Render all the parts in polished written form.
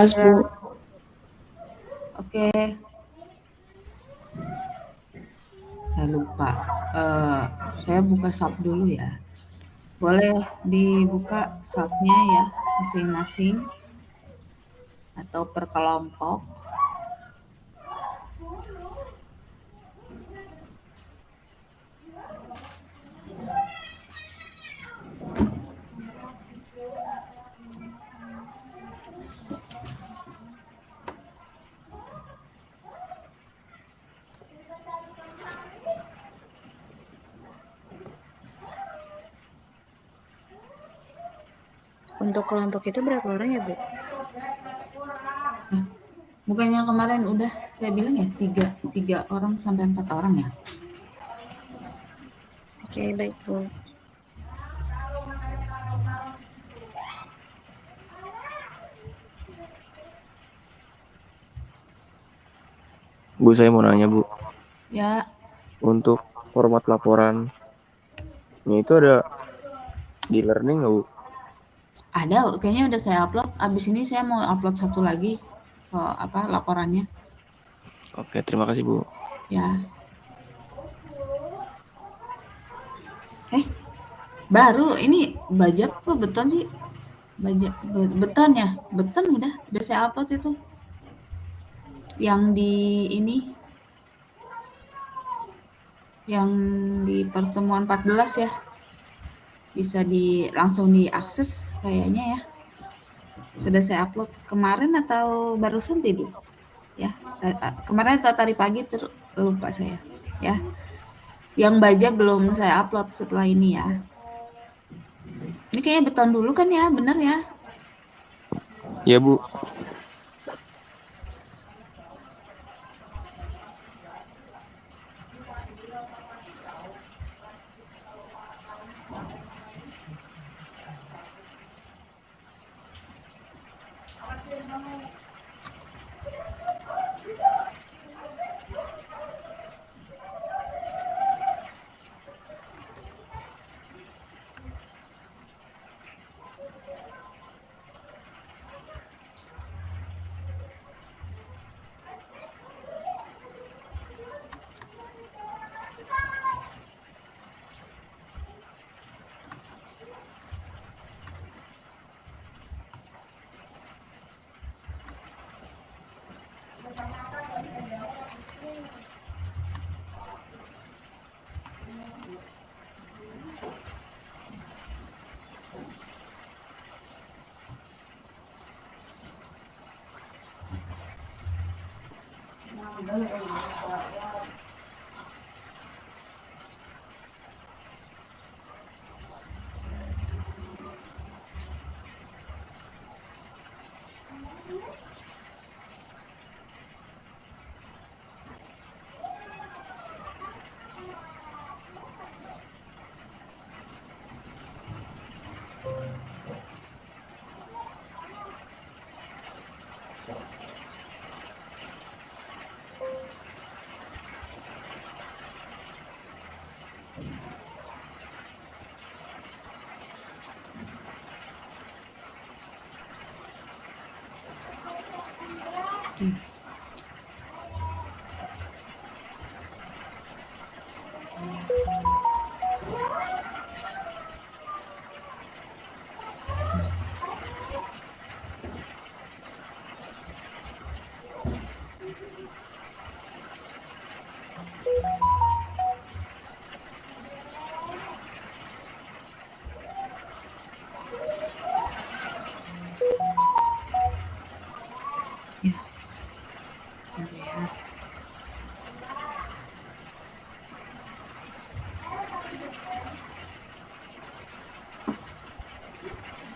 Mas Bu, Ya, oke, saya lupa. Eh, saya buka sub dulu ya. Boleh dibuka subnya ya, masing-masing atau per kelompok. untuk kelompok itu berapa orang ya, Bu? Bukannya kemarin udah saya bilang ya tiga orang sampai 4 orang ya. Oke, baik, Bu. Bu, saya mau nanya, Bu. Ya, Untuk format laporannya itu ada di learning nggak, Bu? ada kayaknya udah saya upload. Abis ini saya mau upload satu lagi apa laporannya. Oke, terima kasih, Bu. Ya. Baru ini baja apa beton sih? Beton ya, beton udah saya upload itu. Yang di ini, yang di pertemuan 14 ya, bisa langsung diakses kayaknya ya. Sudah saya upload kemarin atau barusan tidur? Ya, kemarin atau tadi pagi lupa saya. Ya, yang baja belum saya upload setelah ini ya. Ini kayaknya beton dulu kan ya, bener ya? Ya, Bu. Ya, tunggu ya.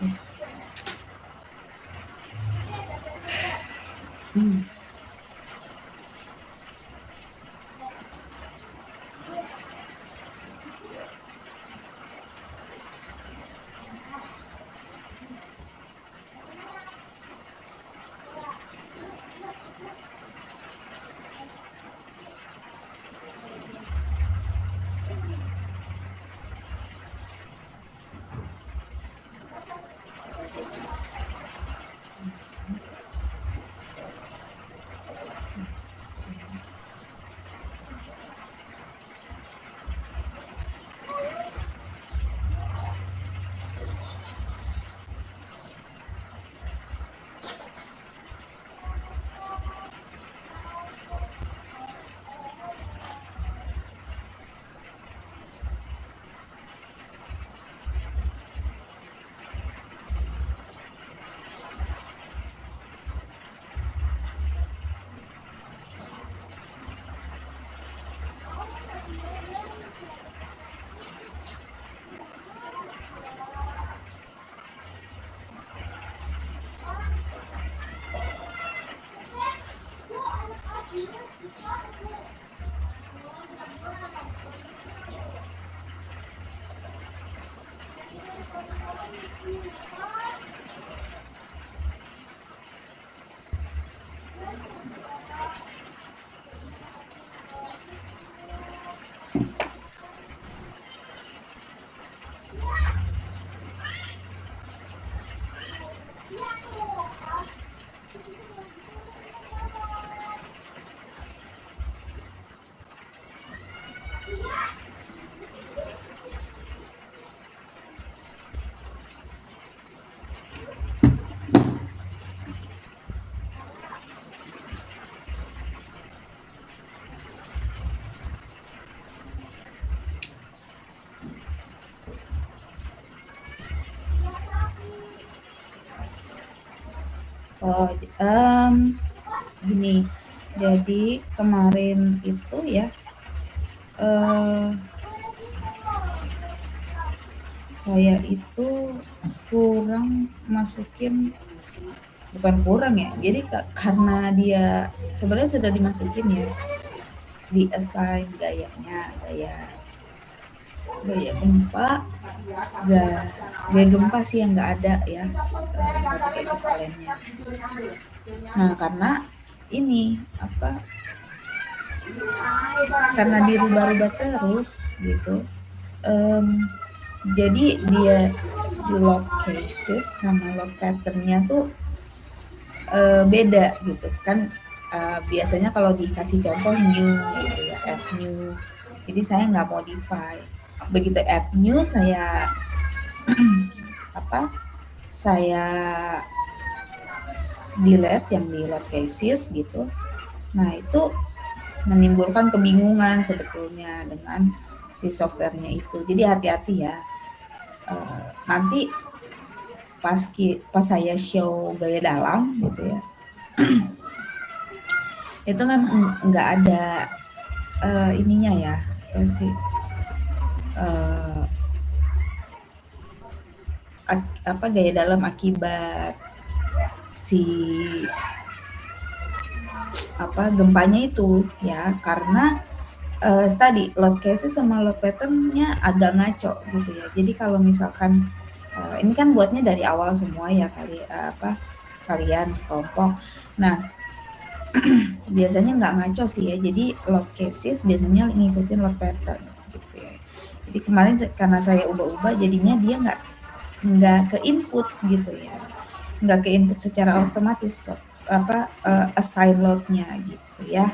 Ya. Oh, gini. Jadi kemarin itu ya, saya itu kurang masukin, bukan kurang ya. Jadi karena dia sebenarnya sudah dimasukin ya, di-assign gayanya, gaya gempa, gaya gempa sih yang nggak ada ya, static equivalent-nya. Nah, karena ini apa? Karena dirubah-rubah terus gitu. Jadi dia di load cases sama load pattern-nya tuh beda gitu kan. Biasanya kalau dikasih contoh new gitu ya, add new. Jadi saya nggak modify. Begitu add new saya apa? Saya delete yang di load cases gitu. Nah, itu menimbulkan kebingungan sebetulnya dengan si softwarenya itu. Jadi hati-hati ya. Nanti pas saya show gaya dalam gitu ya, itu memang nggak ada ininya ya, sih apa gaya dalam akibat si apa gempanya itu ya, karena tadi load cases sama load pattern-nya agak ngaco gitu ya. Jadi kalau misalkan ini kan buatnya dari awal semua ya kalian kelompok. Nah, biasanya nggak ngaco sih ya. Jadi load cases biasanya ngikutin load pattern gitu ya. Jadi kemarin karena saya ubah-ubah jadinya dia nggak ke input gitu ya. Nggak ke input secara otomatis assign load-nya gitu ya.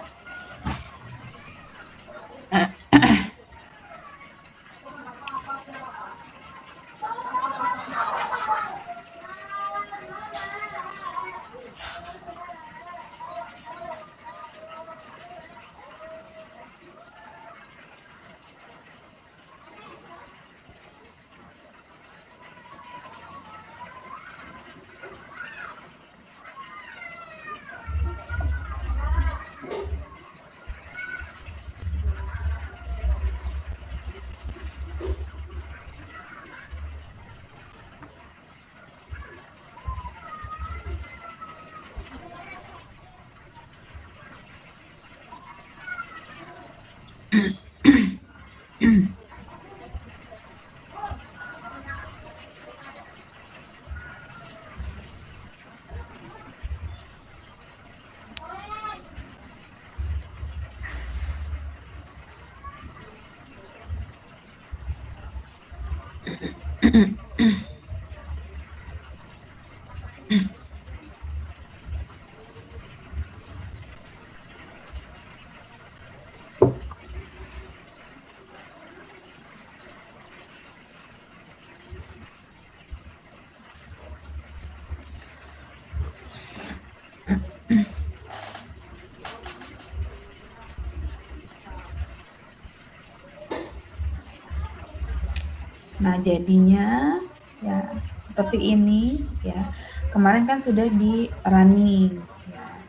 Nah, jadinya ya seperti ini ya. Kemarin kan sudah di running ya.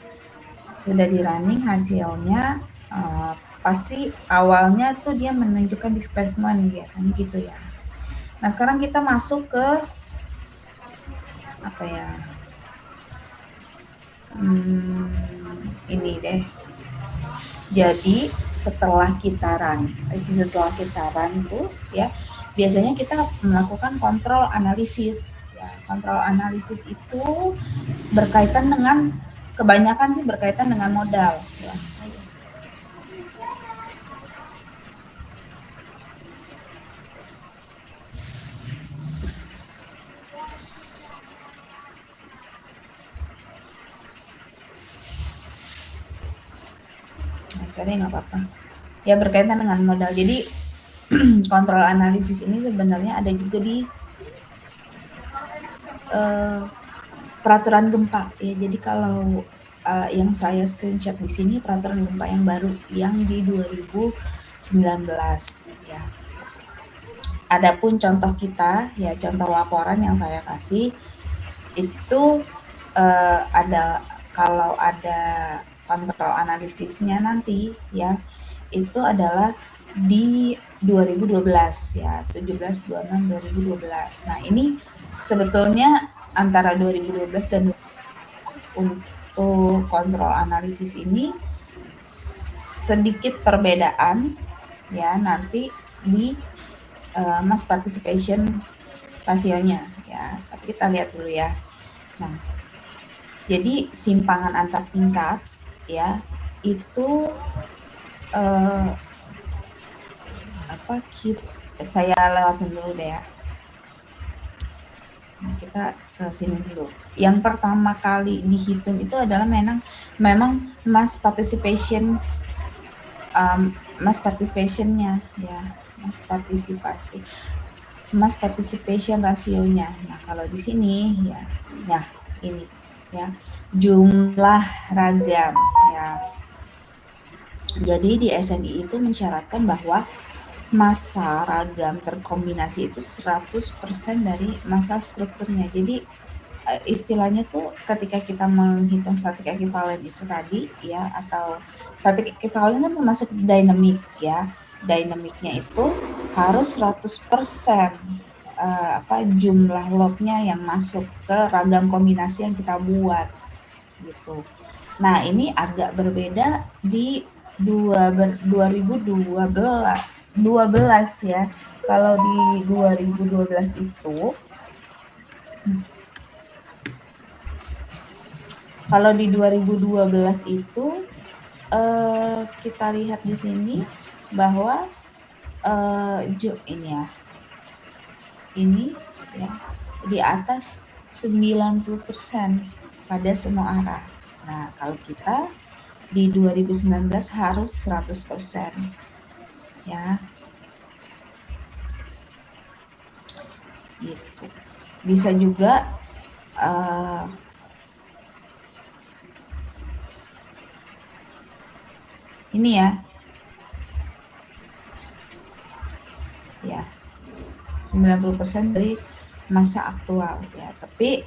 Sudah di running hasilnya pasti awalnya tuh dia menunjukkan displacement biasanya gitu ya. Nah, sekarang kita masuk ke apa ya? Ini deh. Jadi setelah kita run tuh ya, biasanya kita melakukan kontrol analisis. Ya, kontrol analisis itu berkaitan dengan kebanyakan sih berkaitan dengan modal. Ya. Sorry, nggak apa-apa. Ya berkaitan dengan modal. Jadi kontrol analisis ini sebenarnya ada juga di peraturan gempa ya. Jadi kalau yang saya screenshot di sini peraturan gempa yang baru yang di 2019 ya. Adapun contoh kita ya, contoh laporan yang saya kasih itu kalau ada kontrol analisisnya nanti ya, itu adalah di 2012 ya, 17/26/2012. Nah, ini sebetulnya antara 2012 dan 2012 untuk kontrol analisis ini sedikit perbedaan ya nanti di mass participation rasionya ya. Tapi kita lihat dulu ya. Nah, jadi simpangan antar tingkat ya itu saya lewatin dulu deh ya. Nah, kita ke sini dulu. Yang pertama kali dihitung itu adalah memang mass participationnya ya, mass participation rasionya. Nah, kalau di sini ya, nah ini ya jumlah ragam ya. Jadi di SNI itu mensyaratkan bahwa massa ragam terkombinasi itu 100% dari massa strukturnya. Jadi istilahnya tuh ketika kita menghitung static equivalent itu tadi ya, atau static equivalent kan termasuk dynamic ya. Dynamicnya itu harus 100% jumlah lognya yang masuk ke ragam kombinasi yang kita buat gitu. Nah, ini agak berbeda di 2012 ya. Kalau di 2012 itu kita lihat di sini bahwa ini ya di atas 90% pada semua arah. Nah, kalau kita di 2019 harus 100% ya. Gitu. Bisa juga ini ya. Ya. 90% dari masa aktual ya. Tapi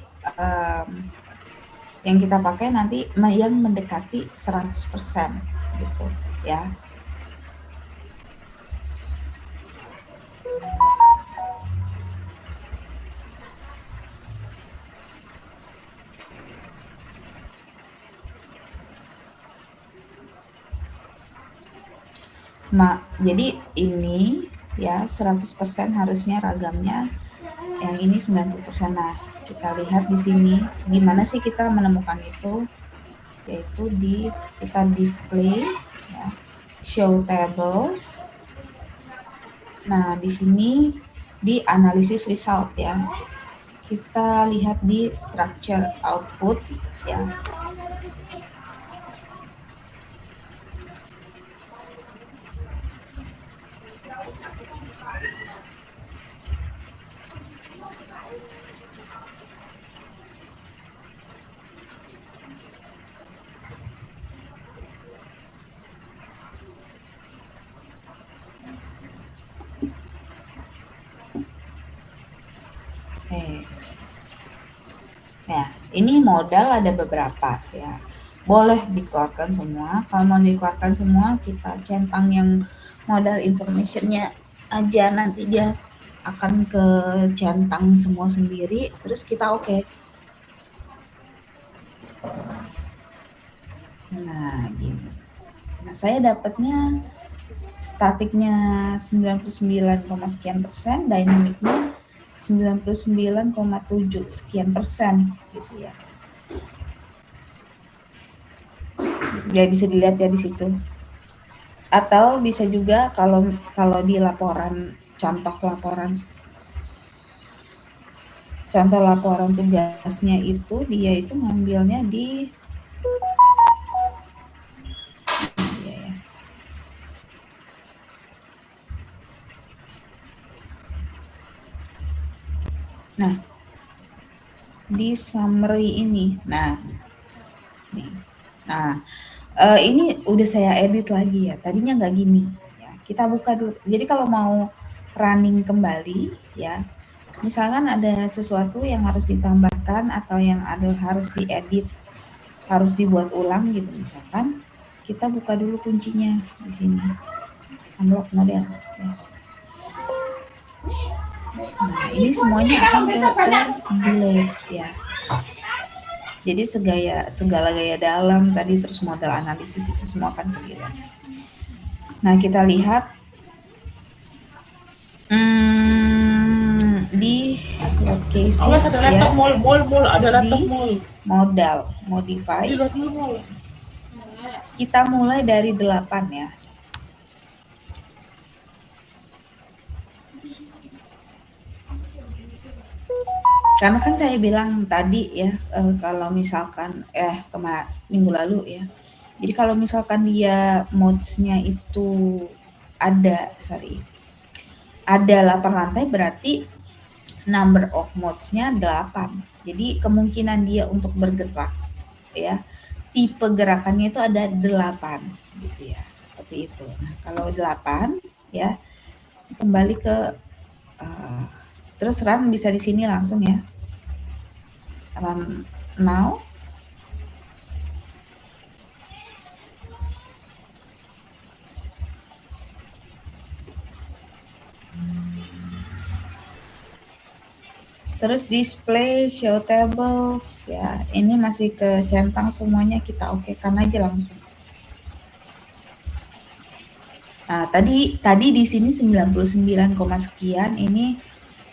yang kita pakai nanti yang mendekati 100% gitu ya. Nah, jadi ini ya 100% harusnya ragamnya, yang ini 90%. Nah, kita lihat di sini gimana sih kita menemukan itu, yaitu kita display ya, show tables. Nah, di sini di analisis result ya. Kita lihat di structure output ya. Nah, ini modal ada beberapa ya. Boleh dikeluarkan semua. Kalau mau dikeluarkan semua, kita centang yang modal informationnya aja, nanti dia akan ke centang semua sendiri, terus kita oke. Nah, gini. Nah, saya dapatnya statiknya 99, sekian persen, dynamicnya 99,7 sekian persen gitu ya. Ya bisa dilihat ya di situ. Atau bisa juga kalau di contoh laporan tugasnya itu dia itu ngambilnya di Nah, di summary ini. Nah, nih. Nah, ini udah saya edit lagi ya. Tadinya nggak gini. Ya, kita buka dulu. Jadi kalau mau running kembali ya, misalkan ada sesuatu yang harus ditambah dikeluarkan atau yang ada harus diedit, harus dibuat ulang gitu misalkan, kita buka dulu kuncinya di sini, unlock model. Ya. Nah, ini semuanya akan ter-delete ya. Jadi segala gaya dalam tadi terus model analisis itu semua akan ke-delete. Nah, kita lihat di load cases Awas ada laptop ya, mall, ada laptop di mall. modal, modify. Di luar mall. Kita mulai dari 8 ya. Karena kan saya bilang tadi ya, kalau misalkan minggu lalu ya. Jadi kalau misalkan dia modes-nya itu ada 8 lantai berarti number of modes-nya 8. Jadi kemungkinan dia untuk bergerak ya, tipe gerakannya itu ada 8 gitu ya. Seperti itu. Nah, kalau 8 ya kembali ke terus run bisa di sini langsung ya. Run now. Terus display, show tables ya. Ini masih kecentang semuanya, kita okekan aja langsung. Nah, tadi di sini 99, sekian, ini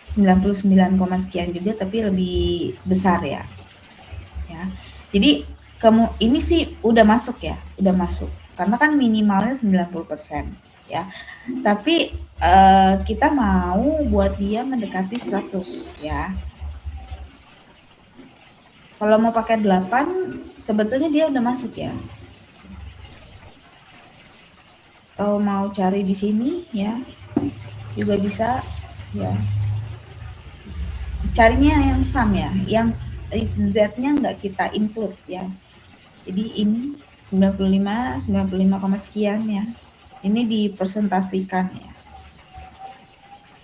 99, sekian juga tapi lebih besar ya. Ya. Jadi ini sih udah masuk ya, udah masuk. Karena kan minimalnya 90% ya. Tapi kita mau buat dia mendekati 100 ya. Kalau mau pakai 8 sebetulnya dia udah masuk ya. Atau mau cari di sini ya juga bisa ya. Carinya yang sum ya, yang Z-nya nggak kita include ya. Jadi ini 95, sekian ya. Ini dipresentasikan ya.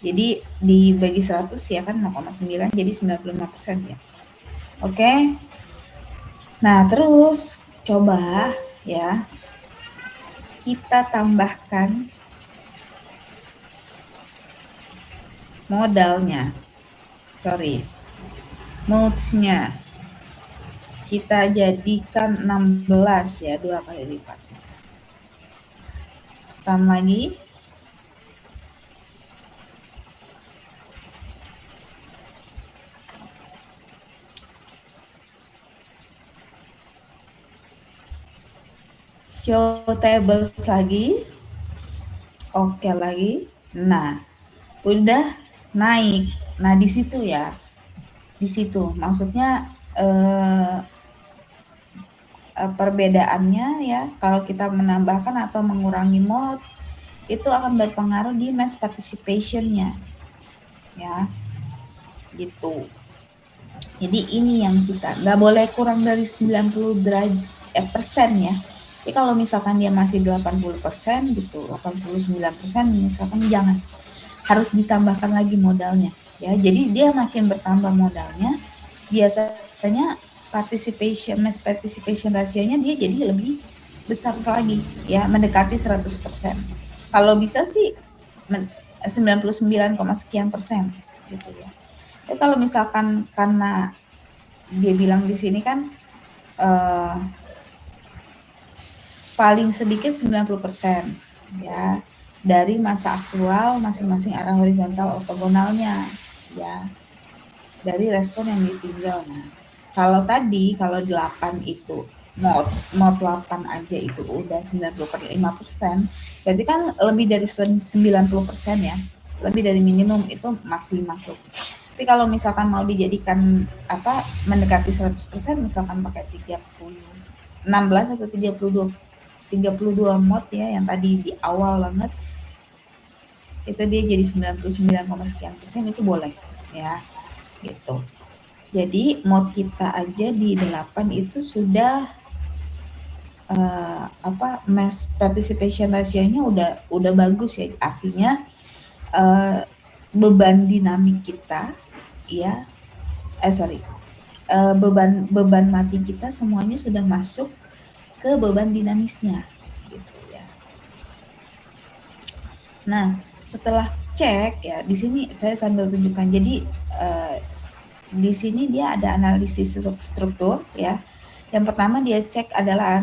Jadi dibagi 100 ya kan 0,9 jadi 95% ya. Oke. Nah, terus coba ya kita tambahkan modalnya. Modes-nya. Kita jadikan 16 ya, 2 kali lipatnya. Run lagi. Show tables lagi. Oke lagi. Nah, udah naik. Nah, di situ ya. Di situ maksudnya perbedaannya ya, kalau kita menambahkan atau mengurangi mode itu akan berpengaruh di mass participation-nya ya, gitu. Jadi ini yang kita nggak boleh kurang dari 90% ya. Jadi kalau misalkan dia masih 80% gitu, 89% misalkan jangan, harus ditambahkan lagi modalnya ya. Jadi dia makin bertambah modalnya, biasanya mass participation rasionya dia jadi lebih besar lagi ya, mendekati 100%. Kalau bisa sih 99, sekian persen gitu ya. Tapi kalau misalkan karena dia bilang di sini kan paling sedikit 90% ya dari masa aktual masing-masing arah horizontal ortogonalnya ya, dari respon yang ditinjau. Nah, kalau 8 itu mod 8 aja itu udah 95%, berarti kan lebih dari 90% ya, lebih dari minimum itu masih masuk. Tapi kalau misalkan mau dijadikan mendekati 100%, misalkan pakai 16 atau 32 mod ya, yang tadi di awal banget itu dia jadi 99, sekian persen, itu boleh ya gitu. Jadi mod kita aja di 8 itu sudah mass participation ratio-nya udah bagus ya, artinya beban dinamik kita ya beban mati kita semuanya sudah masuk ke beban dinamisnya gitu ya. Nah, setelah cek ya, di sini saya sambil tunjukkan. Jadi di sini dia ada analisis struktur ya. Yang pertama dia cek adalah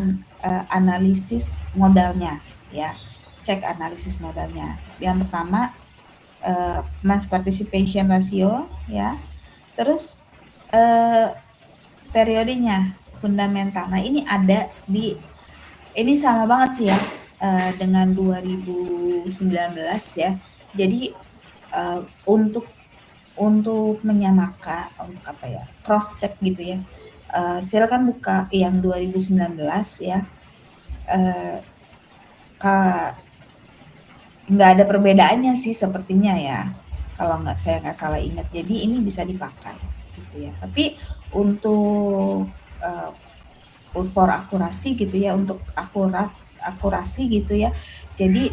analisis modalnya ya. Cek analisis modalnya. Yang pertama mass participation ratio ya. Terus periodenya fundamental. Nah, ini ada ini sama banget sih ya dengan 2019 ya. Jadi untuk menyamakan, untuk apa ya, cross check gitu ya. Silakan buka yang 2019 ya. Nggak ada perbedaannya sih sepertinya ya. Kalau saya nggak salah ingat. Jadi ini bisa dipakai gitu ya. Tapi untuk for akurasi gitu ya, untuk akurasi gitu ya. Jadi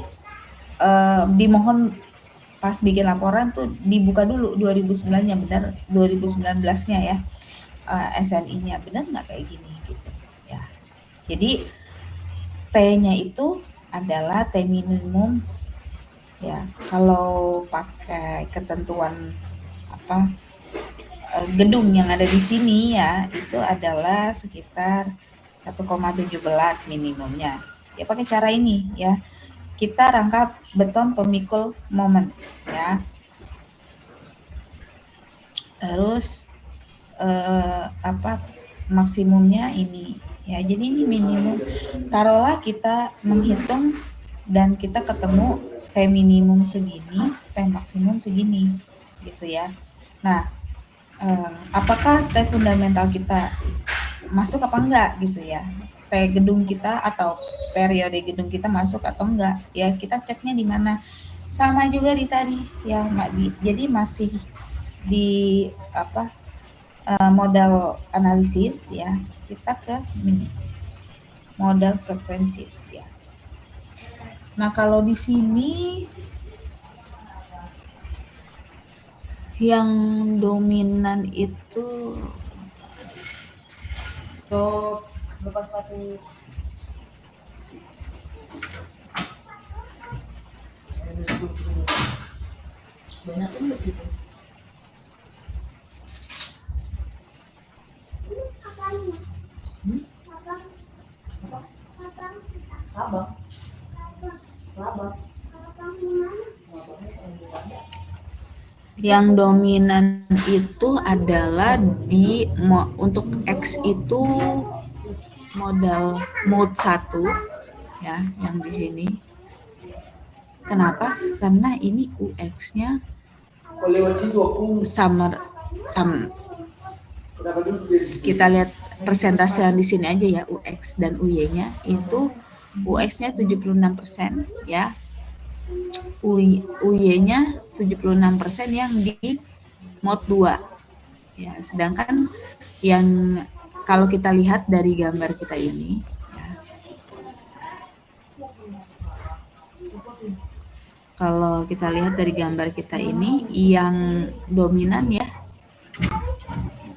dimohon pas bikin laporan tuh dibuka dulu 2009-nya benar, 2019-nya ya, SNI-nya benar nggak kayak gini gitu ya. Jadi T-nya itu adalah T minimum ya. Kalau pakai ketentuan apa gedung yang ada di sini ya, itu adalah sekitar 1,17 minimumnya. Ya pakai cara ini ya. Kita rangkap beton pemikul momen ya. Terus maksimumnya ini ya. Jadi ini minimum. Taruhlah kita menghitung dan kita ketemu T minimum segini, T maksimum segini gitu ya. Nah, apakah T fundamental kita masuk apa enggak gitu ya? T gedung kita atau periode gedung kita masuk atau enggak ya, kita ceknya di mana. Sama juga di tadi ya Mbak Di. Jadi masih di modal analisis ya, kita ke modal frekuensis ya. Nah, kalau di sini yang dominan itu lepas satu banyak kan begitu. Yang dominan itu adalah untuk X itu modal mode 1 ya, yang di sini. Kenapa? Karena ini UX-nya sama. Kita lihat persentase yang di sini aja ya, UX dan UY-nya itu UX-nya 76% ya. UY-nya 76% yang di mode 2. Ya, sedangkan yang kalau kita lihat dari gambar kita ini ya, kalau kita lihat dari gambar kita ini yang dominan ya,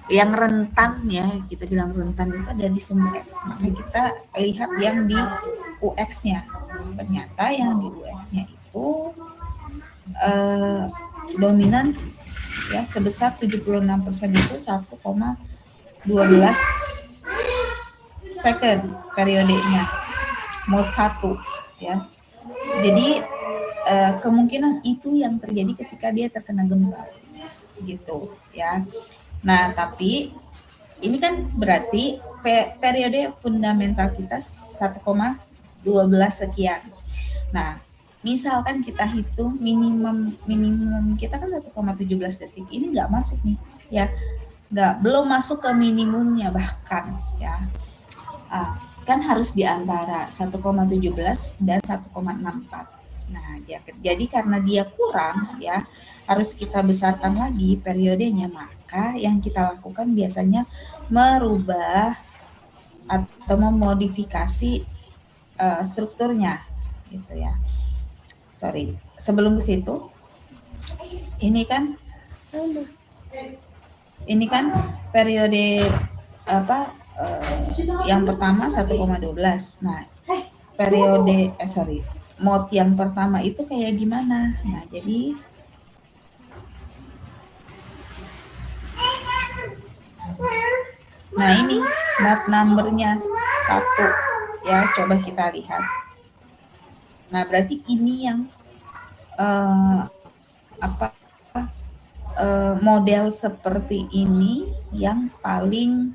yang rentan ya, kita bilang rentan itu ada di semua X. Maka kita lihat yang di UX-nya. Ternyata yang di UX-nya itu dominan ya sebesar 76% itu 1,12 second periodenya mode 1 ya. Jadi kemungkinan itu yang terjadi ketika dia terkena gempa gitu ya. Nah, tapi ini kan berarti periode fundamental kita 1,12 sekian. Nah, misalkan kita hitung minimum kita kan 1,17 detik. Ini nggak masuk nih ya. Belum masuk ke minimumnya bahkan ya. Kan harus di antara 1,17 dan 1,64. Nah, jadi karena dia kurang ya, harus kita besarkan lagi periodenya. Maka yang kita lakukan biasanya merubah atau memodifikasi strukturnya gitu ya. Sebelum ke situ, ini kan ini kan periode apa yang pertama 1,12. Nah, periode mode yang pertama itu kayak gimana? Nah, jadi ini mode numbernya 1 ya, coba kita lihat. Nah, berarti ini yang model seperti ini yang paling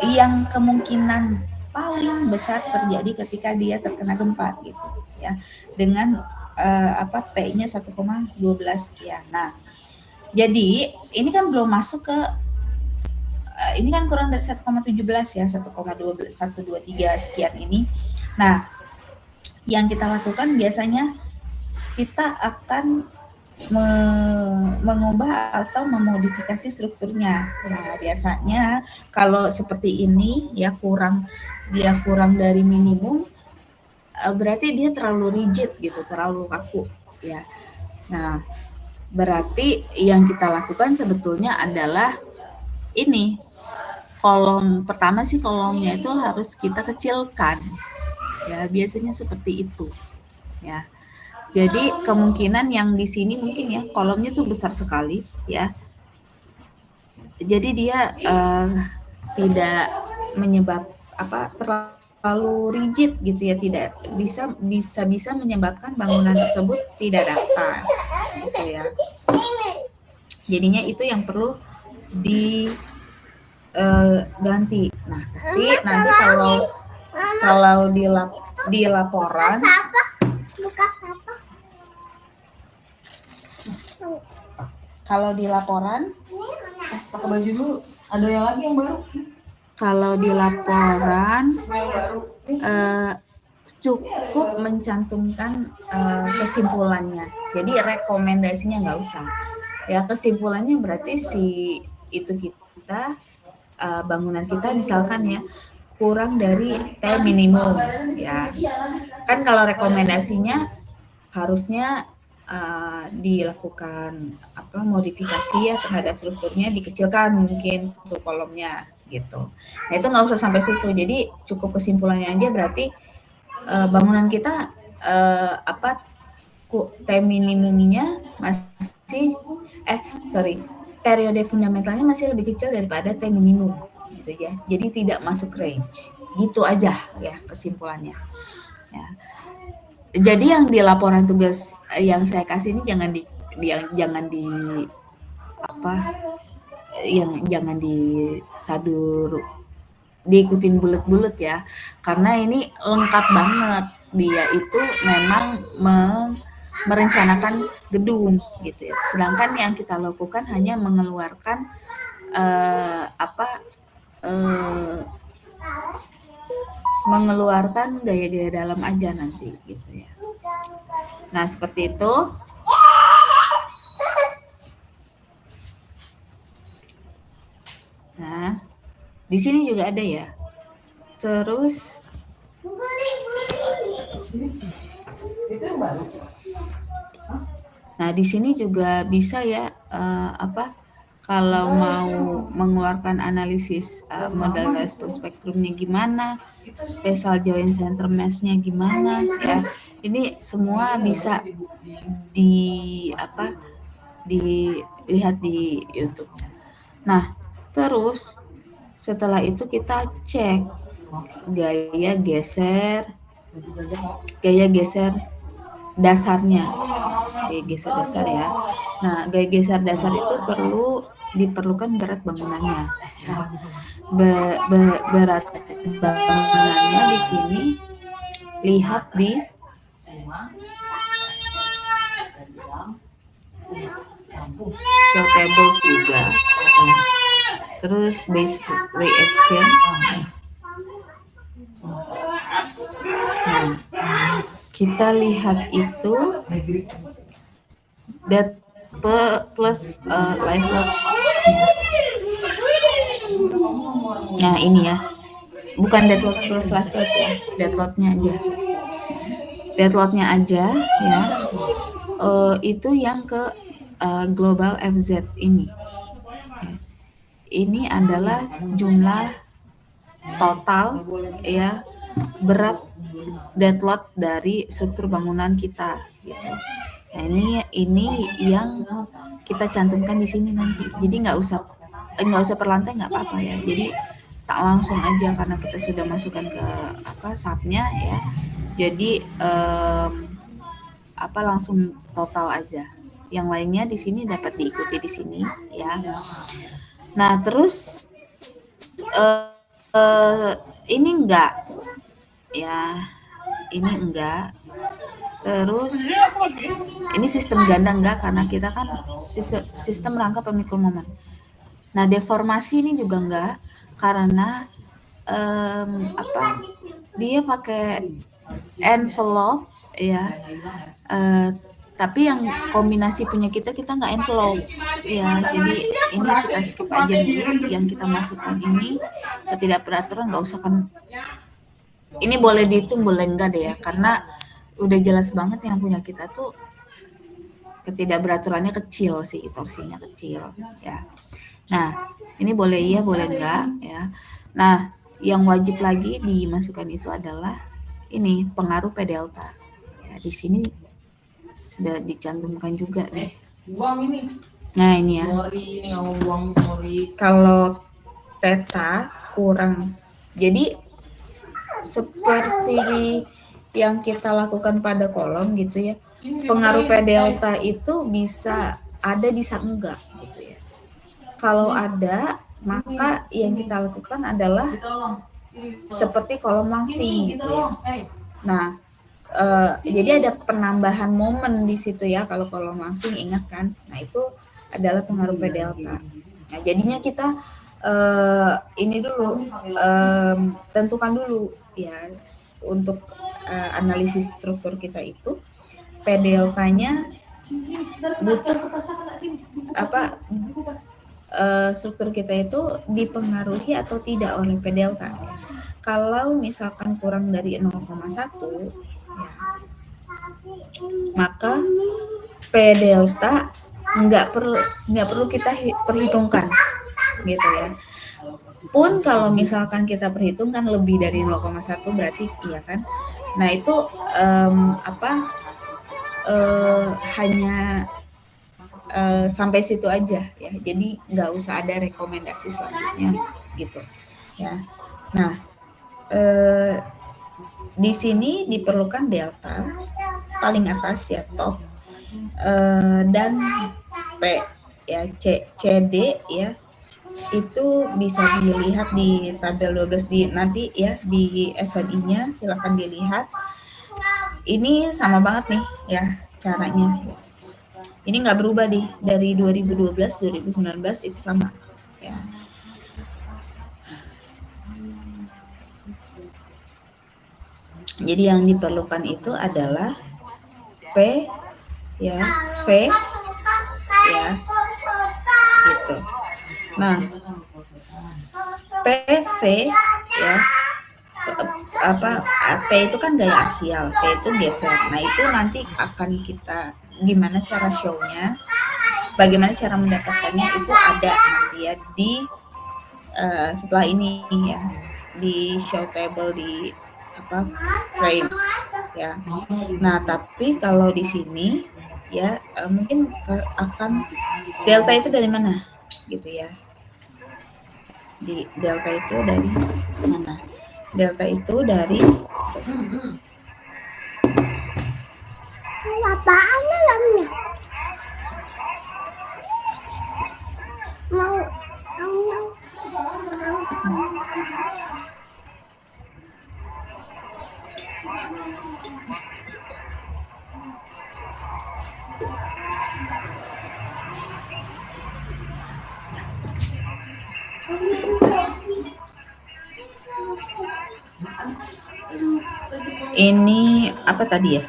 yang kemungkinan paling besar terjadi ketika dia terkena gempa gitu ya, dengan T-nya 1,12 sekian. Nah, jadi ini kan belum masuk ke ini kan kurang dari 1,17 ya, 1,123 sekian ini. Nah, yang kita lakukan biasanya kita akan mengubah atau memodifikasi strukturnya. Nah, biasanya kalau seperti ini ya kurang dari minimum, berarti dia terlalu rigid gitu, terlalu kaku ya. Nah, berarti yang kita lakukan sebetulnya adalah ini, kolom pertama sih, kolomnya itu harus kita kecilkan ya, biasanya seperti itu ya. Jadi kemungkinan yang di sini mungkin ya kolomnya tuh besar sekali ya. Jadi dia tidak terlalu rigid gitu ya, tidak bisa menyebabkan bangunan tersebut tidak datar gitu ya. Jadinya itu yang perlu diganti. Nah, tapi nanti kalau di laporan pakai baju dulu, ada yang lagi yang baru. Kalau di laporan cukup mencantumkan kesimpulannya, jadi rekomendasinya nggak usah ya. Kesimpulannya berarti kita bangunan kita misalkan ya kurang dari T minimum ya kan. Kalau rekomendasinya harusnya dilakukan modifikasi ya terhadap strukturnya, dikecilkan mungkin untuk kolomnya gitu. Nah, itu nggak usah sampai situ, jadi cukup kesimpulannya aja berarti bangunan kita T minimumnya masih periode fundamentalnya masih lebih kecil daripada T minimum gitu ya, jadi tidak masuk range gitu aja ya kesimpulannya ya. Jadi yang di laporan tugas yang saya kasih ini jangan disadur, diikutin bulet-bulet ya, karena ini lengkap banget. Dia itu memang merencanakan gedung gitu ya, sedangkan yang kita lakukan hanya mengeluarkan mengeluarkan gaya-gaya dalam aja nanti gitu ya. Nah, seperti itu. Nah, di sini juga ada ya. Terus nah, di sini juga bisa ya kalau mau mengeluarkan analisis model response spektrumnya gimana, spatial joint center mass-nya gimana ya. Ini semua bisa dilihat di YouTube. Nah, terus setelah itu kita cek gaya geser dasarnya. Gaya geser dasar ya. Nah, gaya geser dasar itu diperlukan berat bangunannya. Berat bangunannya di sini lihat di show tables juga. Terus basic reaction. Nah, kita lihat itu dead plus live load. Nah, ini ya, bukan dead load plus live load ya, dead loadnya aja. Dead loadnya aja ya. Itu yang ke global FZ ini. Ini adalah jumlah total ya berat dead load dari struktur bangunan kita gitu. Nah ini yang kita cantumkan di sini nanti. Jadi nggak usah per lantai nggak apa-apa ya. Jadi tak langsung aja karena kita sudah masukkan ke subnya ya. Jadi langsung total aja. Yang lainnya di sini dapat diikuti di sini ya. Nah terus ini enggak ya, ini enggak. Terus ini sistem ganda enggak karena kita kan sistem rangka pemikul momen. Nah deformasi ini juga enggak karena dia pakai envelope ya. Tapi yang kombinasi punya kita nggak envelope ya, jadi ini kita skip aja dulu. Yang kita masukkan ini ketidakberaturan nggak usah kan, ini boleh dihitung boleh enggak deh ya, karena udah jelas banget yang punya kita tuh ketidakberaturannya kecil sih, torsinya kecil ya. Nah ini boleh iya boleh enggak ya. Nah yang wajib lagi dimasukkan itu adalah ini pengaruh P delta ya, di sini sudah dicantumkan juga nih. Nah ini ya. Kalau theta kurang, jadi seperti yang kita lakukan pada kolom gitu ya. Pengaruh P delta itu bisa ada bisa enggak gitu ya. Kalau ada maka yang kita lakukan adalah seperti kolom langsing gitu ya. Nah jadi ada penambahan momen di situ ya kalau kolom langsing, ingat kan? Nah itu adalah pengaruh P delta. Nah jadinya kita ini dulu tentukan dulu ya untuk analisis struktur kita itu P deltanya butuh struktur kita itu dipengaruhi atau tidak oleh P delta ya. Kalau misalkan kurang dari 0,1 ya, maka P delta nggak perlu kita perhitungkan gitu ya. Pun kalau misalkan kita perhitungkan lebih dari 0,1 berarti iya kan. Nah itu hanya sampai situ aja ya. Jadi nggak usah ada rekomendasi selanjutnya gitu ya. Nah di sini diperlukan delta paling atas ya top dan P ya CD ya itu bisa dilihat di tabel 12 di nanti ya di SNI-nya, silakan dilihat. Ini sama banget nih ya caranya. Ini nggak berubah dari 2012 2019 itu sama ya. Jadi yang diperlukan itu adalah P ya, V ya gitu. Nah PV ya P itu kan gaya aksial, P itu geser. Nah itu nanti akan kita gimana cara show-nya, bagaimana cara mendapatkannya itu ada nanti ya di setelah ini ya di show table di frame ya. Nah tapi kalau di sini ya mungkin akan delta itu dari mana gitu ya. Di delta itu dari mana? Delta itu dari apaan namanya? Mau ini apa tadi ya?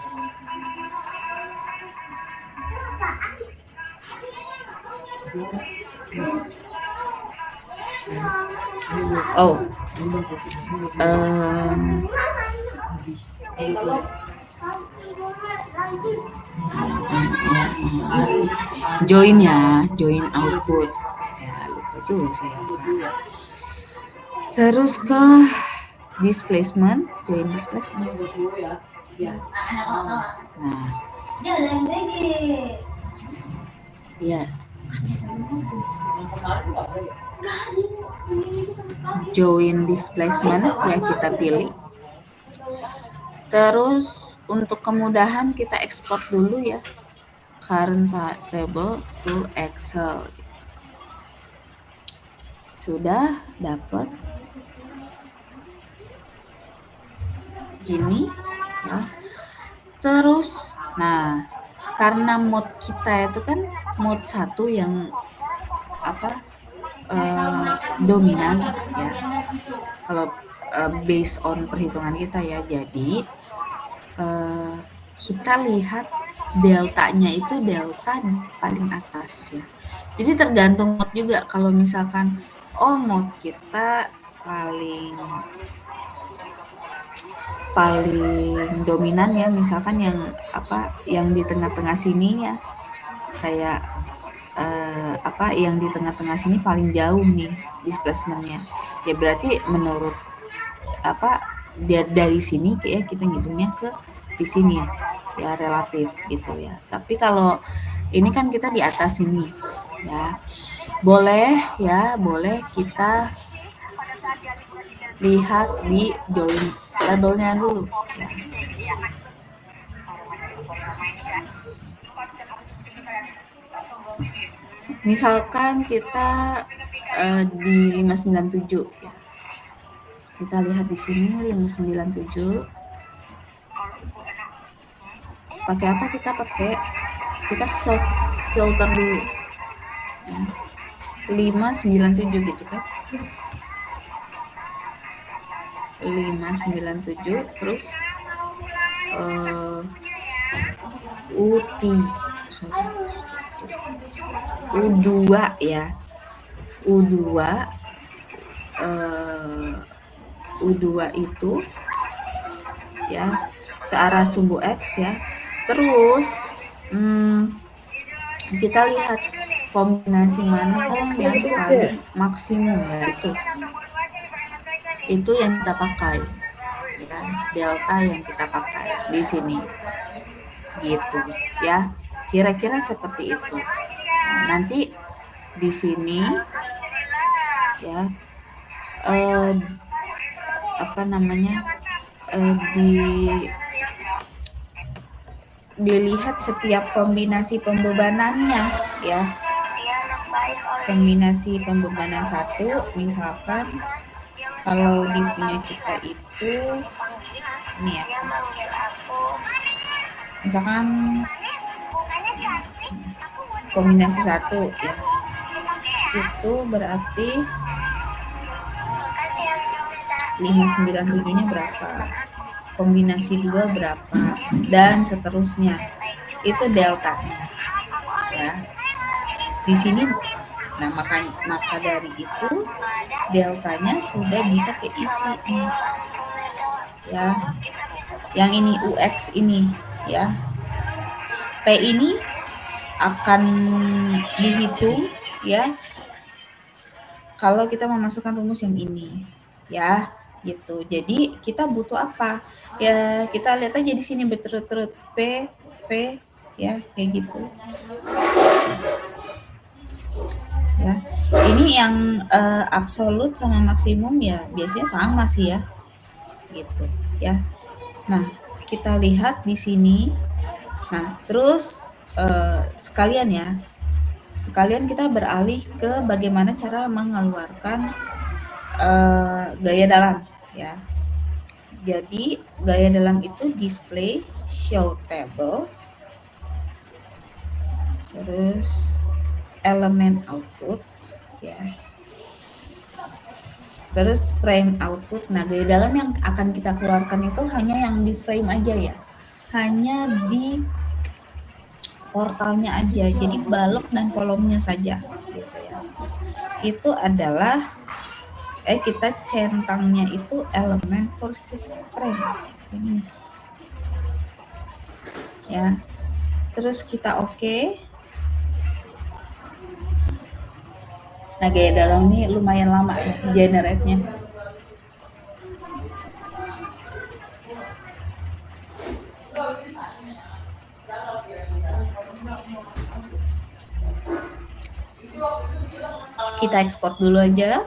Oh, Join ya, join output. Ya, lupa juga saya apa. Terus ke displacement, join displacement. Nah, ya. Join displacement ya kita pilih. Terus untuk kemudahan kita ekspor dulu ya current table to Excel. Sudah dapat gini ya. Terus nah karena mode kita itu kan mode 1 yang apa dominan ya kalau based on perhitungan kita ya. Jadi kita lihat deltanya itu delta paling atas ya. Jadi tergantung mode juga. Kalau misalkan mode kita paling dominan ya, misalkan yang yang di tengah-tengah sini ya, kayak yang di tengah-tengah sini paling jauh nih displacementnya ya, berarti menurut dari sini kayak kita ngitungnya ke di sini ya relatif gitu ya. Tapi kalau ini kan kita di atas sini ya, boleh kita lihat di join tabelnya dulu ya. Misalkan kita di 597 ya. Kita lihat di sini 597. Pakai apa kita pakai? Kita sort filter dulu. Ya. 597 gitu kan. 597 terus U2 ya. U2 itu ya searah sumbu X ya. Terus kita lihat kombinasi mana yang paling maksimum ya, itu yang kita pakai ya, delta yang kita pakai di sini gitu ya, kira-kira seperti itu. Nah, nanti di sini ya dilihat setiap kombinasi pembebanannya ya. Kombinasi pembebanan 1 misalkan kalau di punya kita itu ini ya, misalkan kombinasi 1 ya, itu berarti 597 nya berapa, kombinasi 2 berapa, dan seterusnya. Itu deltanya ya di sini. Nah, maka dari itu deltanya sudah bisa keisi nih ya, yang ini UX ini ya. P ini akan dihitung ya kalau kita memasukkan rumus yang ini ya gitu. Jadi kita butuh apa ya, kita lihat aja di sini berturut-turut P, V ya, kayak gitu ya. Ini yang absolut sama maksimum ya biasanya sama sih ya gitu ya. Nah, kita lihat di sini. Nah, terus sekalian kita beralih ke bagaimana cara mengeluarkan gaya dalam ya. Jadi gaya dalam itu display, show tables, terus elemen output ya, terus frame output. Nah, gaya dalam yang akan kita keluarkan itu hanya yang di frame aja ya, hanya di portalnya aja, jadi balok dan kolomnya saja gitu ya. Itu adalah kita centangnya itu elemen versus frames yang ini ya. Terus kita oke. Nah, gaya dalam ini lumayan lama ya generate-nya. Kita ekspor dulu aja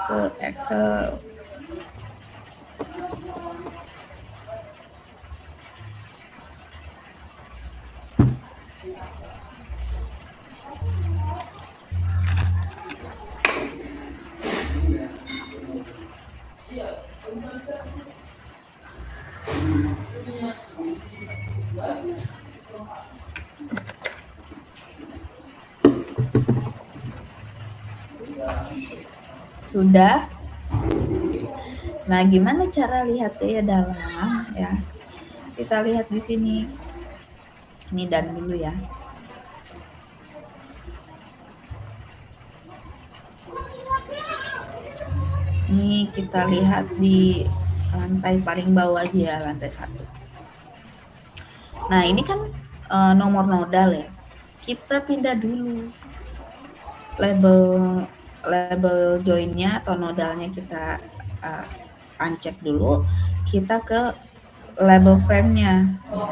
ke Excel. Sudah. Nah, gimana cara lihat gaya dalam ya? Kita lihat di sini. Ini dan dulu ya. Ini kita lihat di lantai paling bawah aja, lantai 1. Nah, ini kan nomor nodal ya. Kita pindah dulu label joinnya atau nodalnya kita uncheck dulu. Kita ke label frame-nya. Ya.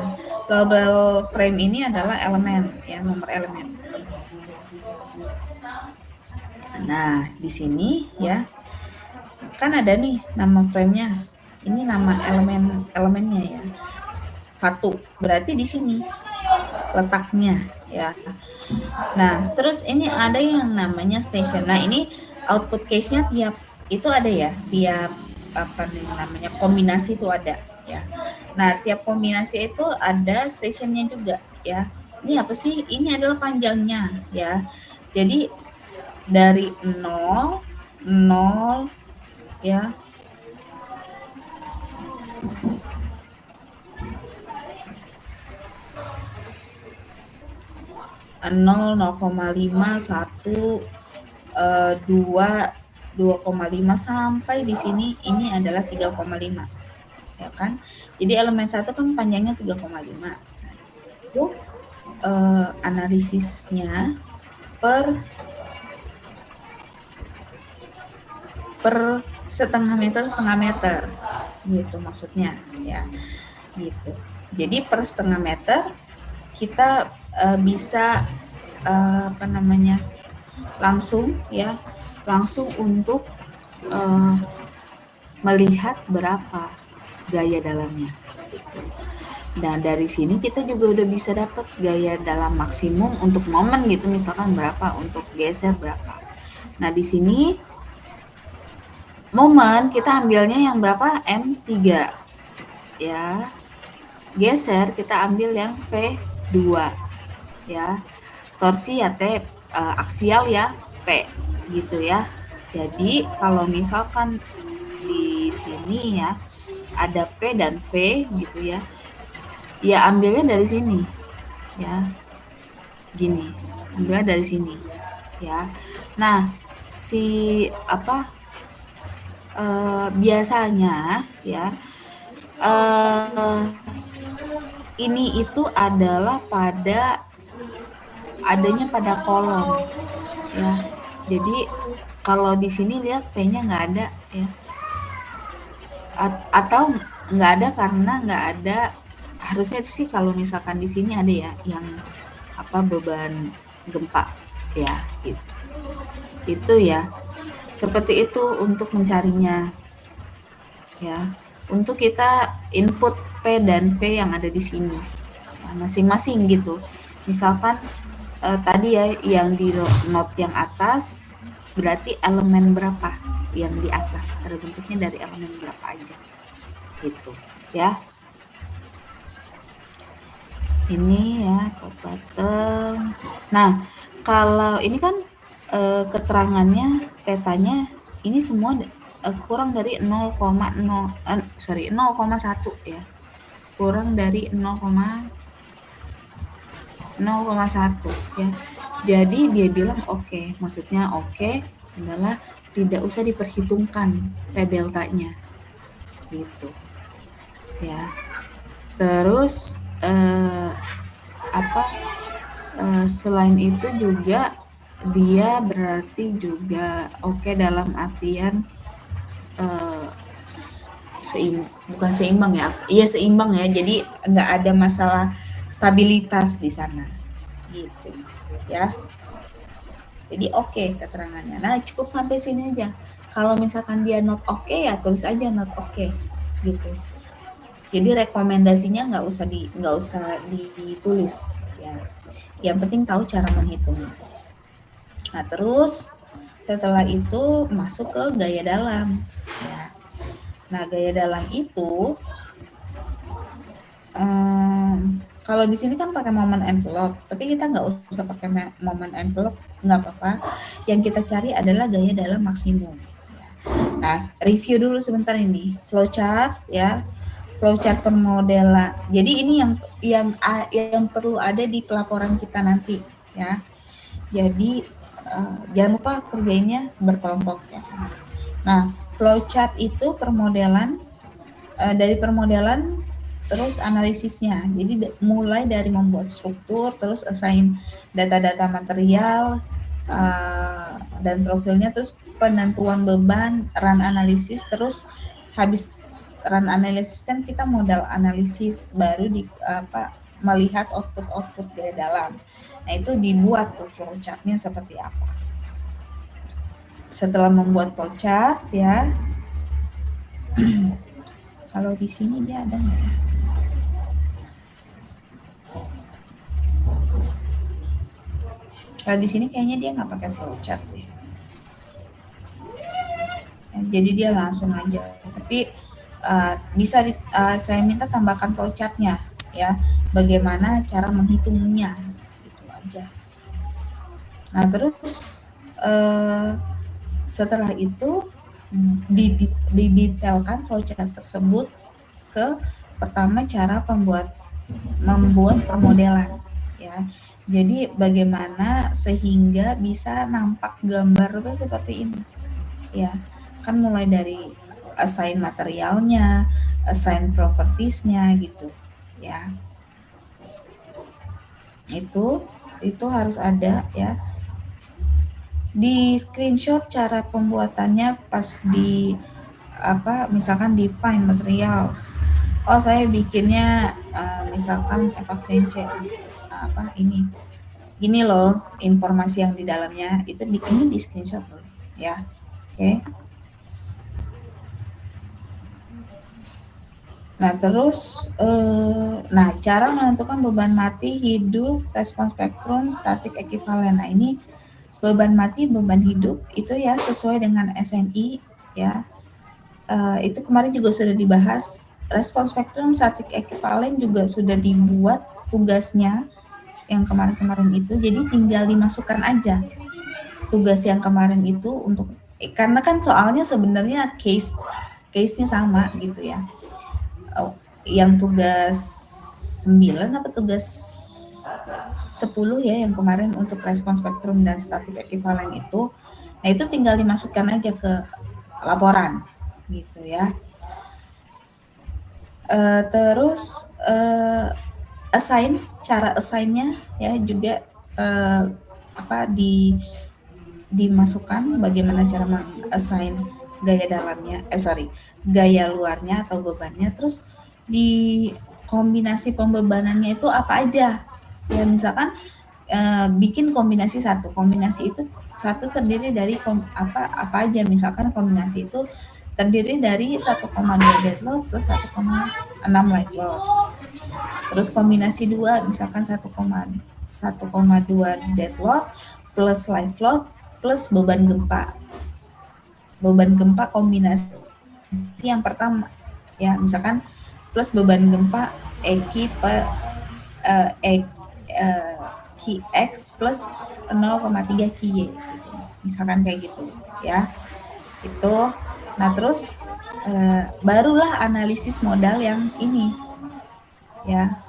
Label frame ini adalah elemen ya, nomor elemen. Nah, di sini ya kan ada nih nama frame-nya. Ini nama elemennya ya. 1. Berarti di sini letaknya ya. Nah, terus ini ada yang namanya station. Nah, ini output case-nya tiap itu ada ya, tiap apa namanya kombinasi itu ada ya. Nah, tiap kombinasi itu ada stationnya juga ya. Ini apa sih? Ini adalah panjangnya ya. Jadi dari 0 ya 0, 0,5, 1, 2, 2,5 sampai di sini ini adalah 3,5 ya kan. Jadi elemen 1 kan panjangnya 3,5. Itu analisisnya per setengah meter gitu maksudnya ya gitu. Jadi per setengah meter kita bisa langsung untuk melihat berapa gaya dalamnya gitu. Nah, dari sini kita juga udah bisa dapat gaya dalam maksimum untuk momen gitu, misalkan berapa, untuk geser berapa. Nah, di sini momen kita ambilnya yang berapa? M3 ya. Geser kita ambil yang V2 ya. Torsi ya T, aksial ya P gitu ya. Jadi kalau misalkan di sini ya ada P dan V gitu ya. Ya ambilnya dari sini ya. Gini, ambilnya dari sini ya. Nah, biasanya ya ini itu adalah adanya pada kolom ya. Jadi kalau di sini lihat P-nya nggak ada ya. Atau nggak ada karena nggak ada, harusnya sih kalau misalkan di sini ada ya yang beban gempa ya gitu. Itu ya. Seperti itu untuk mencarinya ya. Untuk kita input P dan V yang ada di sini ya, masing-masing gitu. Misalkan tadi ya yang di node yang atas berarti elemen berapa yang di atas, terbentuknya dari elemen berapa aja gitu ya. Ini ya top bottom. Nah, kalau ini kan keterangannya tetanya ini semua kurang dari 0,1 ya. Kurang dari 0,1 ya. Jadi dia bilang oke, maksudnya oke adalah tidak usah diperhitungkan P deltanya gitu ya. Terus eh, apa selain itu juga dia berarti juga oke dalam artian eh, bukan seimbang ya, iya seimbang ya, jadi nggak ada masalah stabilitas di sana gitu ya. Jadi oke keterangannya. Nah cukup sampai sini aja. Kalau misalkan dia not oke ya tulis aja not oke gitu. Jadi rekomendasinya nggak usah ditulis ya. Yang penting tahu cara menghitungnya. Nah terus setelah itu masuk ke gaya dalam. Ya. Nah gaya dalam itu kalau di sini kan pakai moment envelope, tapi kita nggak usah pakai moment envelope, nggak apa-apa. Yang kita cari adalah gaya dalam maksimum. Ya. Nah, review dulu sebentar ini flowchart ya, flowchart permodelan. Jadi ini yang perlu ada di pelaporan kita nanti ya. Jadi jangan lupa kerjainnya berkelompok ya. Nah, flowchart itu permodelan dari permodelan terus analisisnya. Jadi mulai dari membuat struktur, terus assign data-data material dan profilnya, terus penentuan beban, run analisis, terus habis run analisis kan kita modal analisis baru di melihat output gaya dalam. Nah itu dibuat tuh flowchartnya seperti apa. Setelah membuat flowchart ya, kalau di sini dia ada nggak ya? Kalau di sini kayaknya dia nggak pakai flowchart deh. Ya, jadi dia langsung aja. Tapi bisa saya minta tambahkan flowchartnya ya. Bagaimana cara menghitungnya itu aja. Nah terus setelah itu didetailkan flowchart tersebut ke pertama cara membuat permodelan ya. Jadi bagaimana sehingga bisa nampak gambar itu seperti ini ya. Kan mulai dari assign materialnya, assign propertiesnya gitu ya. Itu harus ada ya. Di screenshot cara pembuatannya pas di misalkan di find materials. Oh saya bikinnya misalkan epoxy ini gini loh informasi yang di dalamnya itu ini di screenshot dulu ya. Oke. Nah terus nah cara menentukan beban mati, hidup, respons spektrum, statik ekivalen. Nah ini beban mati, beban hidup itu ya sesuai dengan SNI ya. Itu kemarin juga sudah dibahas. Respons spektrum, statik ekivalen juga sudah dibuat tugasnya yang kemarin-kemarin itu. Jadi tinggal dimasukkan aja tugas yang kemarin itu untuk karena kan soalnya sebenarnya case-nya sama gitu ya. Yang tugas 9 apa tugas 10 ya yang kemarin untuk respons spektrum dan statik ekivalen itu. Nah, itu tinggal dimasukkan aja ke laporan gitu ya. Terus cara assign-nya ya juga dimasukkan bagaimana cara assign gaya dalamnya, gaya luarnya atau bebannya, terus di kombinasi pembebanannya itu apa aja ya, misalkan bikin kombinasi itu satu terdiri dari apa aja, misalkan kombinasi itu terdiri dari 1,2 dead load plus 1,6 light load, terus kombinasi 2 misalkan 1,2 dead load plus light load plus beban gempa kombinasi yang pertama ya, misalkan plus beban gempa EQ X plus 0,3 QY misalkan kayak gitu ya. Itu nah terus barulah analisis modal yang ini ya.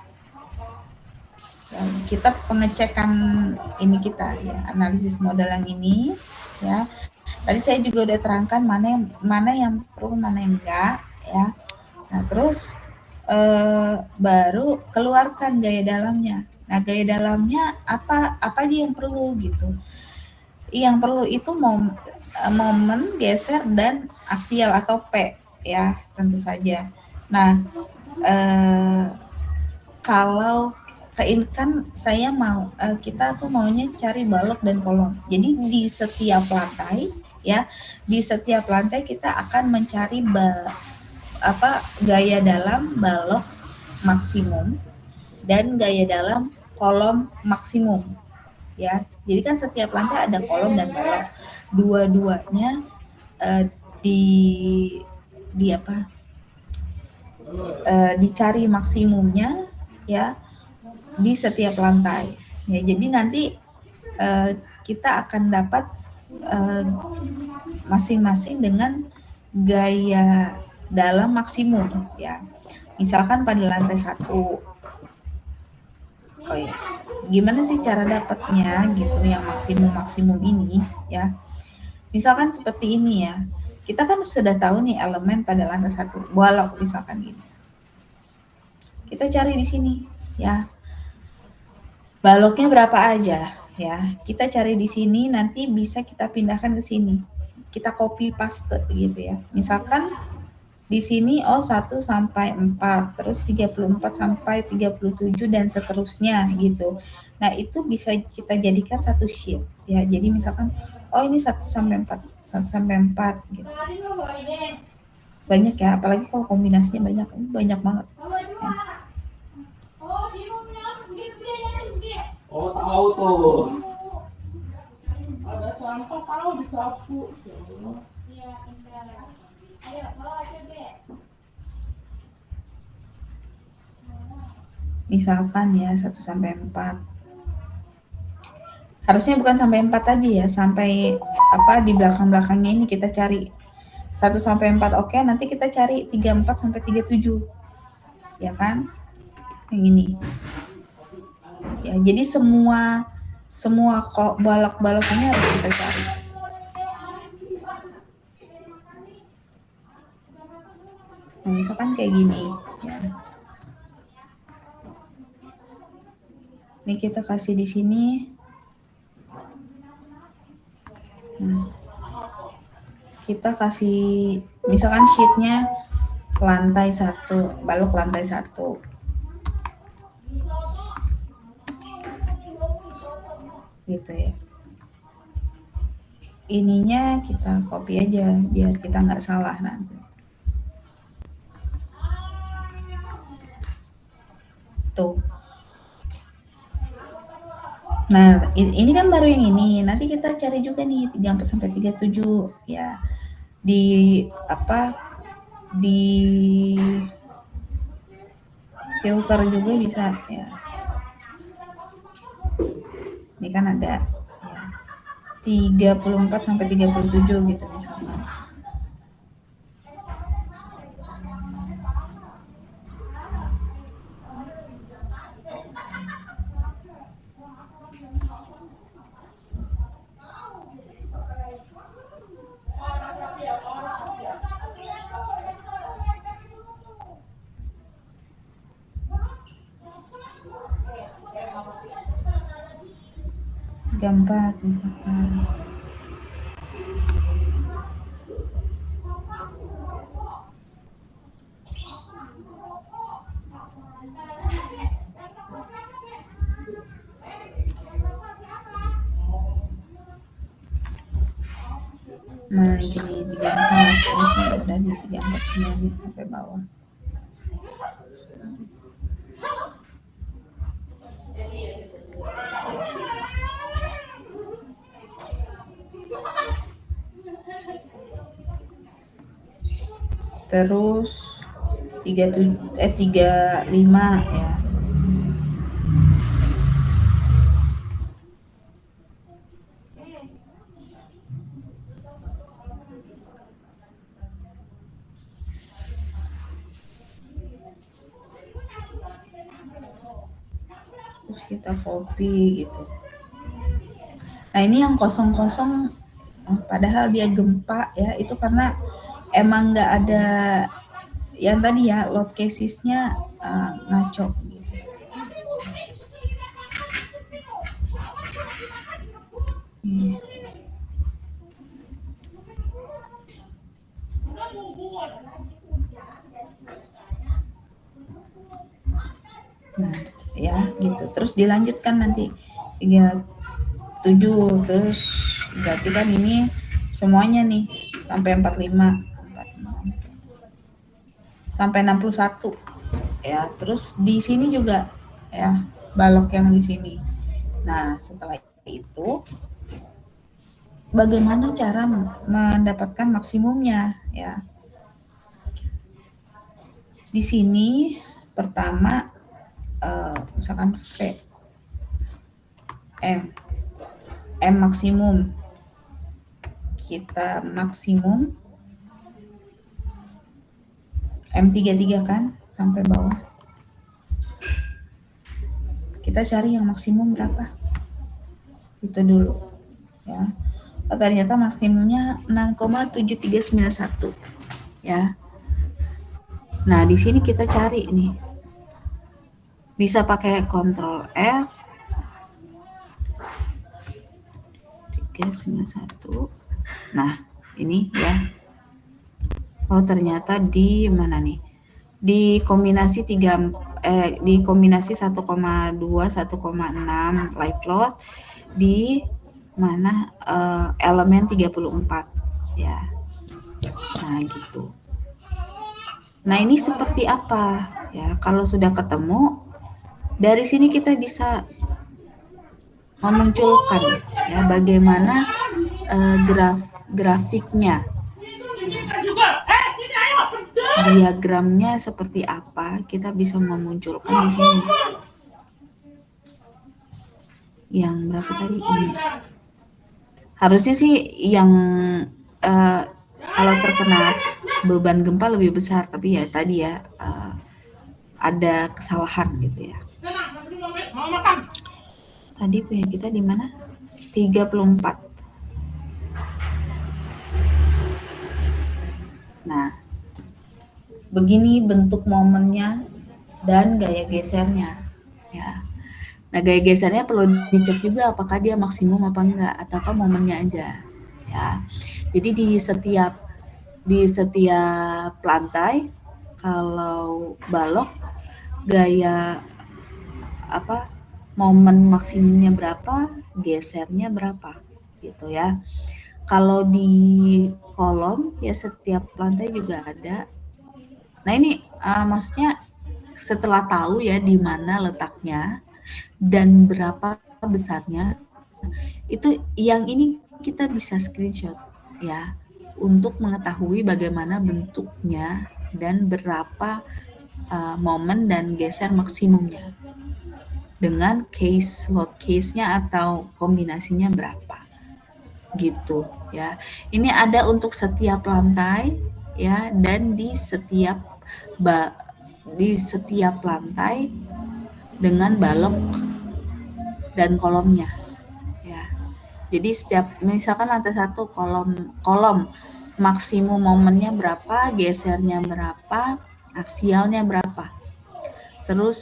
Kita pengecekan ini kita ya, analisis modal yang ini ya. Tadi saya juga udah terangkan mana yang perlu, mana yang enggak ya. Nah terus baru keluarkan gaya dalamnya. Nah, gaya dalamnya apa aja yang perlu gitu. Yang perlu itu momen, geser, dan aksial atau P ya, tentu saja. Nah, eh, kalau kan saya mau kita tuh maunya cari balok dan kolom. Jadi di setiap lantai ya, di setiap lantai kita akan mencari gaya dalam balok maksimum dan gaya dalam kolom maksimum ya. Jadi kan setiap lantai ada kolom dan balok. Dua-duanya eh, di di apa? Dicari maksimumnya ya di setiap lantai. Ya, jadi nanti kita akan dapat masing-masing dengan gaya dalam maksimum ya. Misalkan pada lantai 1. Oh ya, gimana sih cara dapatnya gitu yang maksimum ini ya? Misalkan seperti ini ya. Kita kan sudah tahu nih elemen pada lantai 1, balok misalkan gini. Kita cari di sini ya. Baloknya berapa aja ya. Kita cari di sini, nanti bisa kita pindahkan ke sini. Kita copy paste gitu ya. Misalkan di sini 1 sampai 4, terus 34 sampai 37 dan seterusnya gitu. Nah, itu bisa kita jadikan satu sheet ya. Jadi misalkan ini 1 sampai 4, 1 sampai 4 gitu. Banyak ya, apalagi kalau kombinasinya banyak banget. Ya. Oh, tahu tuh. Ada sampah tahu disapu. Misalkan ya 1 sampai 4. Harusnya bukan sampai 4 aja ya, sampai di belakang-belakangnya ini kita cari 1 sampai 4. Oke, nanti kita cari 34 sampai 37. Ya kan? Yang ini. Ya, jadi semua balok-balok ini harus kita cari. Nah, misalkan kayak gini ya. Ini kita kasih di sini. Nah, kita kasih misalkan sheetnya lantai 1, balok lantai 1. Gitu ya. Ininya kita copy aja biar kita nggak salah nanti. Tuh. Nah, ini kan baru yang ini. Nanti kita cari juga nih 34 sampai 37 ya. Di filter juga bisa ya. Ini kan ada ya, 34 sampai 37 gitu misalnya. Gambar misalkan. Nah, gini 34, terusnya udah di 34 semua nih sampai bawah. Terus 35 ya. Terus kita copy gitu. Nah, ini yang kosong-kosong padahal dia gempa ya, itu karena emang nggak ada yang tadi ya load casesnya ngaco gitu. Nah, ya gitu. Terus dilanjutkan nanti 37, terus berarti kan ini semuanya nih sampai 45, 46, sampai 61. Ya, terus di sini juga ya balok yang di sini. Nah, setelah itu bagaimana cara mendapatkan maksimumnya ya. Di sini pertama misalkan V M maksimum, kita maksimum M33 kan sampai bawah, kita cari yang maksimum berapa itu dulu ya. Oh, ternyata maksimumnya 6,7391 ya. Nah, di sini kita cari nih, bisa pakai Ctrl F 391. Nah, ini ya. Oh, ternyata di mana nih? Di kombinasi 1,2 1,6 live load di mana elemen 34 ya. Nah, gitu. Nah, ini seperti apa ya? Kalau sudah ketemu, dari sini kita bisa memunculkan ya bagaimana grafiknya, diagramnya seperti apa, kita bisa memunculkan di sini. Yang berapa tadi ini? Harusnya sih yang kalau terkena beban gempa lebih besar, tapi ya tadi ya ada kesalahan gitu ya. Tadi punya kita di mana? 34. Nah, begini bentuk momennya dan gaya gesernya ya. Nah, gaya gesernya perlu dicek juga apakah dia maksimum apa enggak, ataukah momennya aja ya. Jadi di setiap lantai kalau balok gaya momen maksimumnya berapa, gesernya berapa gitu ya. Kalau di kolom ya setiap lantai juga ada. Nah, ini maksudnya setelah tahu ya di mana letaknya dan berapa besarnya, itu yang ini kita bisa screenshot ya untuk mengetahui bagaimana bentuknya dan berapa momen dan geser maksimumnya dengan load case-nya atau kombinasinya berapa gitu ya. Ini ada untuk setiap lantai ya, dan di setiap lantai dengan balok dan kolomnya ya. Jadi setiap misalkan lantai 1 kolom maksimum momennya berapa, gesernya berapa, aksialnya berapa. Terus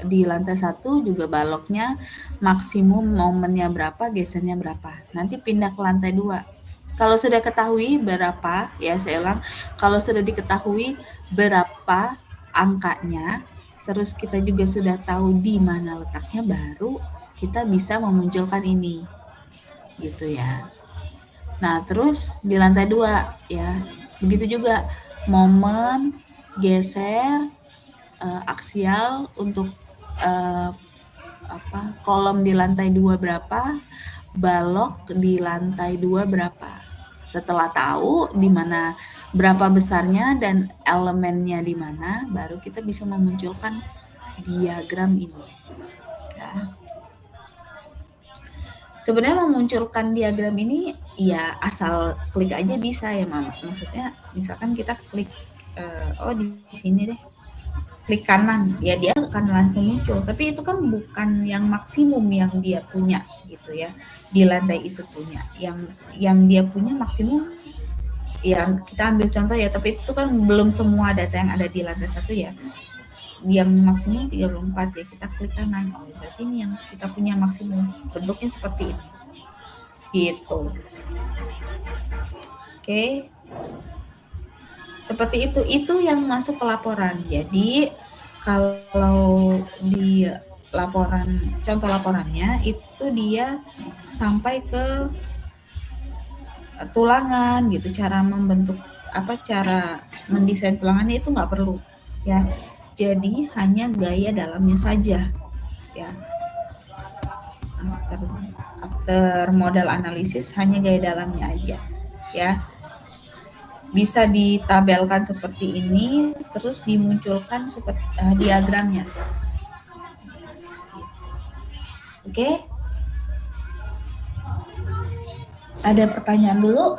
di lantai 1 juga baloknya maksimum momennya berapa, gesernya berapa. Nanti pindah ke lantai 2. Kalau sudah ketahui berapa, ya saya ulang, kalau sudah diketahui berapa angkanya, terus kita juga sudah tahu di mana letaknya, baru kita bisa memunculkan ini. Gitu ya. Nah, terus di lantai 2 ya. Begitu juga momen, geser, aksial untuk kolom di lantai 2 berapa, balok di lantai 2 berapa. Setelah tahu di mana berapa besarnya dan elemennya di mana, baru kita bisa memunculkan diagram ini. Ya. Sebenarnya memunculkan diagram ini ya asal klik aja bisa ya, Mama. Maksudnya misalkan kita klik di sini deh. Klik kanan, ya dia akan langsung muncul. Tapi itu kan bukan yang maksimum yang dia punya gitu ya. Di lantai itu punya. Yang dia punya maksimum Ya kita ambil contoh ya, tapi itu kan belum semua data yang ada di lantai 1 ya. Yang maksimum 34 ya, kita klik kanan. Oh, berarti ini yang kita punya maksimum. Bentuknya seperti ini. Gitu. Oke. Seperti itu yang masuk ke laporan. Jadi kalau di laporan, contoh laporannya itu dia sampai ke tulangan gitu, cara membentuk cara mendesain tulangannya itu nggak perlu ya. Jadi hanya gaya dalamnya saja ya. After, after modal analisis hanya gaya dalamnya aja ya. Bisa ditabelkan seperti ini, terus dimunculkan seperti diagramnya. Oke? Ada pertanyaan dulu?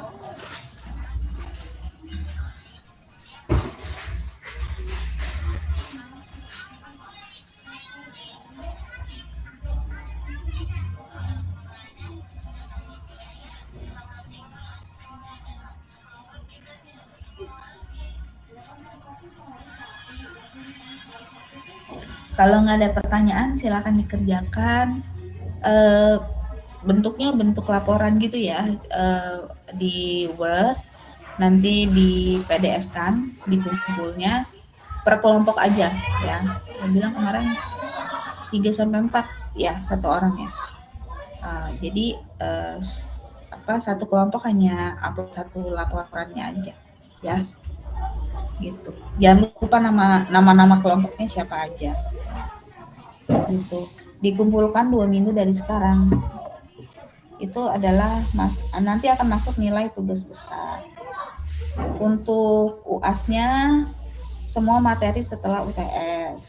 Kalau nggak ada pertanyaan, silakan dikerjakan. Bentuknya bentuk laporan gitu ya, di Word, nanti di PDF kan, dikumpulnya per kelompok aja ya. Saya bilang kemarin 3-4 ya satu orang ya. Jadi satu kelompok hanya upload satu laporannya aja ya. Gitu. Jangan lupa nama kelompoknya siapa aja. Gitu. Dikumpulkan 2 minggu dari sekarang. Itu adalah nanti akan masuk nilai tugas besar. Untuk UAS-nya semua materi setelah UTS.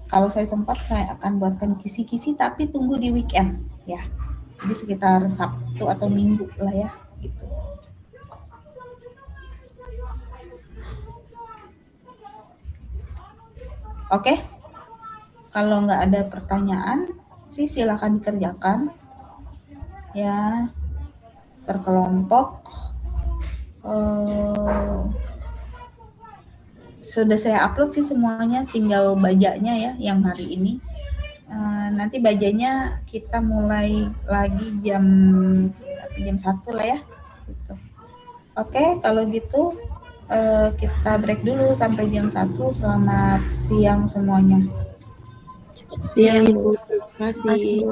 Kalau saya sempat saya akan buatkan kisi-kisi tapi tunggu di weekend ya. Jadi sekitar Sabtu atau Minggu lah ya gitu. Oke. Kalau nggak ada pertanyaan sih silakan dikerjakan ya per kelompok. Sudah saya upload sih semuanya, tinggal bajanya ya yang hari ini. Nanti bajanya kita mulai lagi jam 1 lah ya gitu. Oke, kalau gitu kita break dulu sampai jam 1. Selamat siang semuanya. Siang Ibu. Terima kasih.